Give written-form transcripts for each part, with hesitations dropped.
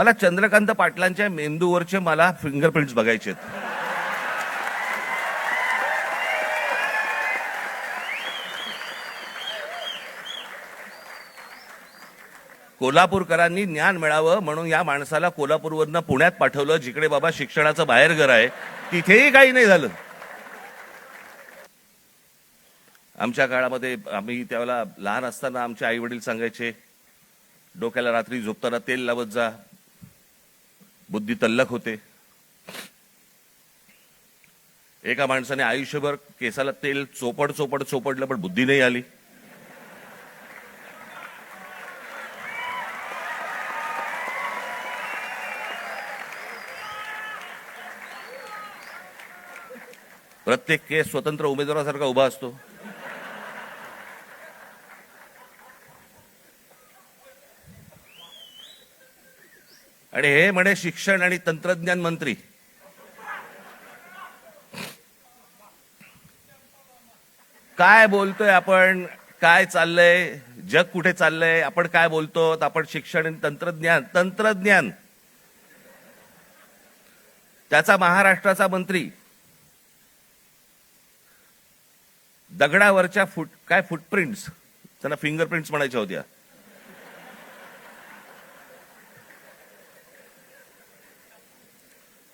मला चंद्रकांत पाटलांच्या मेंदूवरचे मला फिंगरप्रिंट्स बघायचे आहेत. कोल्हापूरकरांनी ज्ञान मिळावं म्हणून या माणसाला कोल्हापूरवरनं पुण्यात पाठवलं, जिकडे बाबा शिक्षणाचं बाहेरघर आहे. तिथेही काही नाही झालं. आमच्या काळामध्ये आम्ही त्यावेळेला लहान असताना आमचे आई वडील सांगायचे, डोक्याला रात्री झोपताना तेल लावत जा, बुद्धी तल्लख होते. एका माणसाने आयुष्यभर केसाला तेल चोपडलं पण बुद्धी नाही आली. प्रत्येक केस स्वतंत्र उमेदवारासारखा उभा असतो. आणि हे म्हणे शिक्षण आणि तंत्रज्ञान मंत्री. काय बोलतोय आपण? काय चाललंय? जग कुठे चाललंय? आपण काय बोलतो? आपण शिक्षण आणि तंत्रज्ञान त्याचा महाराष्ट्राचा मंत्री दगडावरच्या फुटप्रिंट्स, त्यांना फिंगरप्रिंट्स म्हणायच्या होत्या,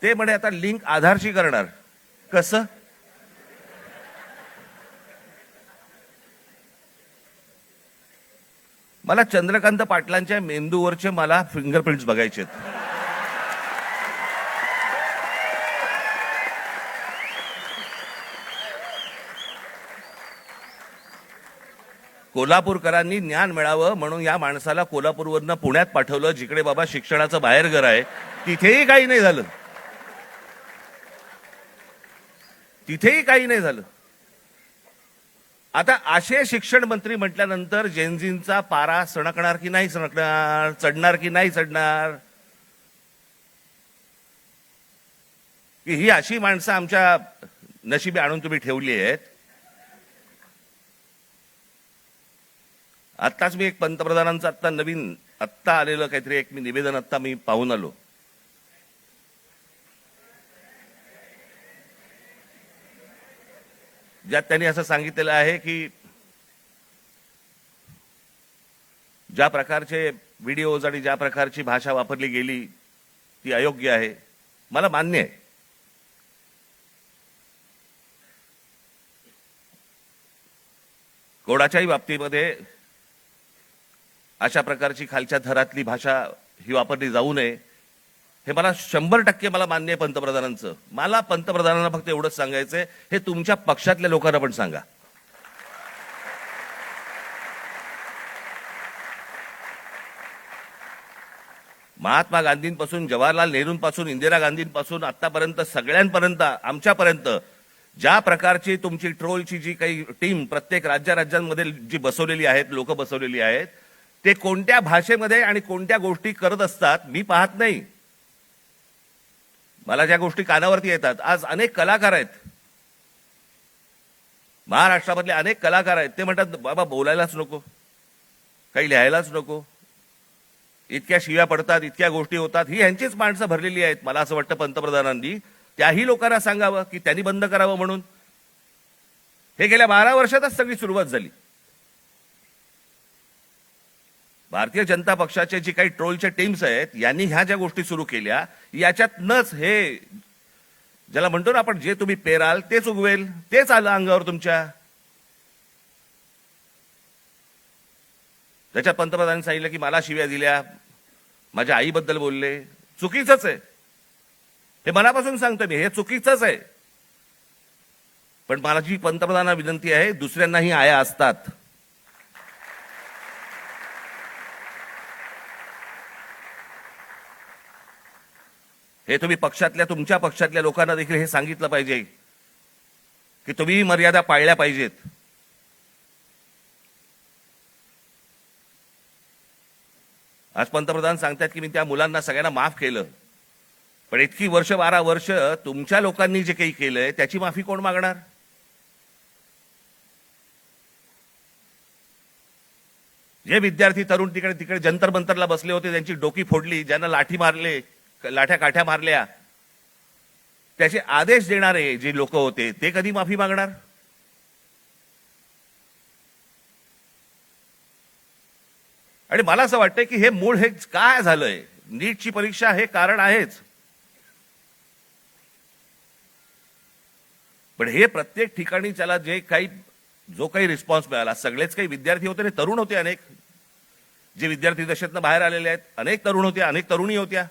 ते म्हणे आता लिंक आधारशी करणार. कसं? मला चंद्रकांत पाटलांच्या मेंदूवरचे मला फिंगरप्रिंट्स बघायचे आहेत. कोल्हापूरकरांनी ज्ञान मिळावं म्हणून या माणसाला कोल्हापूरवरनं पुण्यात पाठवलं, जिकडे बाबा शिक्षणाचं बाहेरघर आहे. तिथेही काही नाही झालं. आता असे शिक्षण मंत्री म्हटल्यानंतर जेनझींचा पारा सणकणार की नाही सणकणार, चढणार की नाही चढणार? की ही अशी माणसं आमच्या नशिबी आणून तुम्ही ठेवली आहेत. आत्ताच मी एक पंतप्रधानांचं आत्ता आलेलं काहीतरी एक निवेदन मी पाहून आलो. ज्यात त्यांनी असं सांगितलेलं आहे की ज्या प्रकारचे व्हिडिओज आणि ज्या प्रकारची भाषा वापरली गेली ती अयोग्य आहे. मला मान्य आहे. कोणाच्याही बाबतीमध्ये अशा प्रकारची खालच्या थरातली भाषा ही वापरली जाऊ नये, हे मला 100% मला मान्य आहे पंतप्रधानांचं. मला पंतप्रधानांना फक्त एवढंच सांगायचंय, हे तुमच्या पक्षातल्या लोकांना पण सांगा. महात्मा गांधींपासून, जवाहरलाल नेहरूंपासून, इंदिरा गांधींपासून आतापर्यंत सगळ्यांपर्यंत आमच्यापर्यंत ज्या प्रकारची तुमची ट्रोलची जी काही टीम प्रत्येक राज्यांमध्ये जी बसवलेली आहेत, लोक बसवलेली आहेत, ते कोणत्या भाषेमध्ये आणि कोणत्या गोष्टी करत असतात मी पाहत नाही. मला ज्या गोष्टी कानावरती येतात, आज अनेक कलाकार आहेत महाराष्ट्रामधले, अनेक कलाकार आहेत, ते म्हणतात बाबा बोलायलाच नको, काही लिहायलाच नको, इतक्या शिव्या पडतात, इतक्या गोष्टी होतात. ही यांचीच माणसं भरलेली आहेत. मला असं वाटतं पंतप्रधानांनी त्याही लोकांना सांगावं की त्यांनी बंद करावं म्हणून. हे गेल्या 12 वर्षातच सगळी सुरुवात झाली. भारतीय जनता पक्षाचे जी काही ट्रोलच्या टीम्स आहेत, यांनी ह्या ज्या गोष्टी सुरू केल्या, याच्यातनच हे ज्याला म्हणतो ना आपण, जे तुम्ही पेराल तेच उगवेल, तेच आलं अंगावर तुमच्या. त्याच्यात पंतप्रधानांनी सांगितलं की मला शिव्या दिल्या, माझ्या आईबद्दल बोलले. चुकीचंच आहे, हे मनापासून सांगतो मी, हे चुकीचंच आहे. पण माझी पंतप्रधानांना विनंती आहे, दुसऱ्यांनाही आया असतात. हे तुम्ही तुमच्या पक्षातल्या लोकांना देखील हे सांगितलं पाहिजे की तुम्ही मर्यादा पाळल्या पाहिजेत. आज पंतप्रधान सांगतात की मी त्या मुलांना सगळ्यांना माफ केलं, पण इतकी 12 वर्ष तुमच्या लोकांनी जे काही केलंय त्याची माफी कोण मागणार? जे विद्यार्थी तरुण तिकडे तिकडे जंतर मंतरला बसले होते, त्यांची डोकी फोडली, ज्यांना लाठी मारले, लाठ्या काठ्या मारल्या, त्याचे आदेश देणारे जे लोक होते ते कधी माफी मागणार? आणि मला असं वाटतंय की हे मूळ हे काय झालंय, नीटची परीक्षा हे कारण आहेच, पण हे प्रत्येक ठिकाणी त्याला जो काही रिस्पॉन्स मिळाला, सगळेच काही विद्यार्थी होते आणि तरुण होते, अनेक जे विद्यार्थी दशेतनं बाहेर आलेले आहेत, अनेक तरुण होते, अनेक तरुणी होत्या,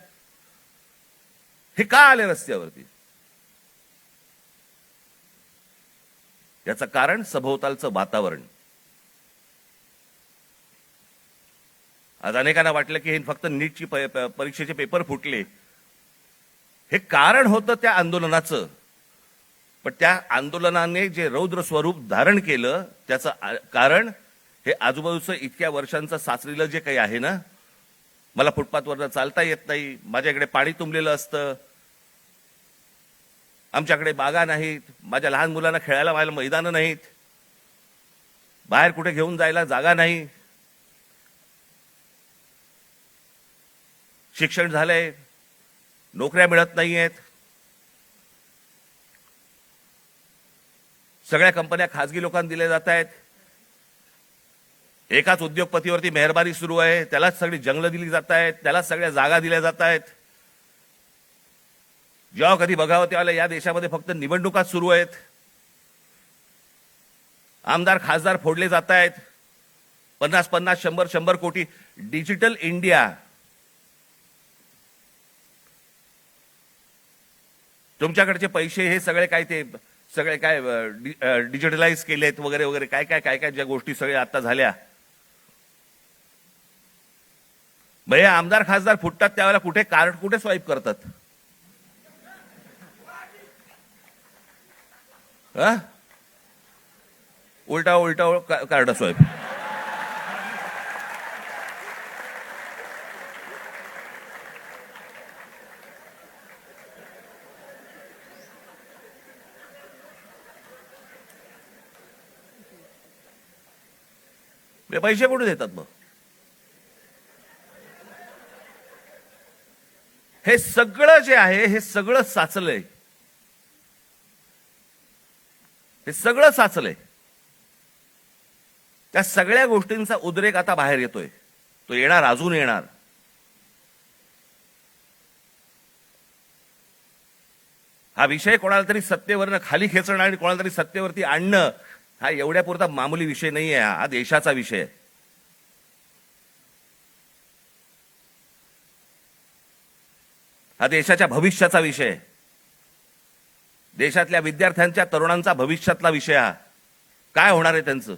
हे का आले रस्त्यावरती? याचं कारण सभोवतालचं वातावरण. आज अनेकांना वाटलं की हे फक्त नीटची परीक्षेचे पेपर फुटले, हे कारण होतं त्या आंदोलनाचं, पण त्या आंदोलनाने जे रौद्र स्वरूप धारण केलं त्याचं कारण हे आजूबाजूचं इतक्या वर्षांचं साचलेलं जे काही आहे ना, मला फुटपाथवरनं चालता येत नाही, माझ्याकडे पाणी तुंबलेलं असतं, आमच्याकडे बागा नाहीत, माझ्या लहान मुलांना खेळायला व्हायला मैदानं नाहीत, बाहेर कुठे घेऊन जायला जागा नाही, शिक्षण झालंय, नोकऱ्या मिळत नाहीयेत, सगळ्या कंपन्या खासगी लोकांना दिल्या जात आहेत, एकाच उद्योगपतीवरती मेहरबानी सुरू आहे, त्यालाच सगळी जंगलं दिली जात आहेत, त्यालाच सगळ्या जागा दिल्या जात आहेत. जेव्हा कधी बघावं तेव्हा या देशामध्ये फक्त निवडणुकाच सुरू आहेत, आमदार खासदार फोडले जात आहेत, 50-50, 100-100 कोटी. डिजिटल इंडिया, तुमच्याकडचे पैसे हे सगळे काय ते सगळे काय डिजिटलाइज केलेत वगैरे वगैरे, काय काय काय काय ज्या गोष्टी सगळ्या आता झाल्या. भैया आमदार खासदार फुटतात त्यावेळेला कुठे कार्ड कुठे स्वाईप करतात? उलटा उलटा कार्ड स्वाईप. पैसे कुठे देतात मग? हे सगळं जे आहे हे सगळं साचलंय, हे सगळं साचलंय. त्या सगळ्या गोष्टींचा उद्रेक आता बाहेर येतोय, तो येणार, अजून येणार. हा विषय कोणाला तरी सत्तेवरनं खाली खेचणं आणि कोणाला तरी सत्तेवरती आणणं हा एवढ्या पुरता मामूली विषय नाहीये, हा देशाचा विषय आहे. हा देशाच्या भविष्याचा विषय आहे, देशातल्या विद्यार्थ्यांच्या तरुणांचा भविष्यातला विषय. हा काय होणार आहे त्यांचं?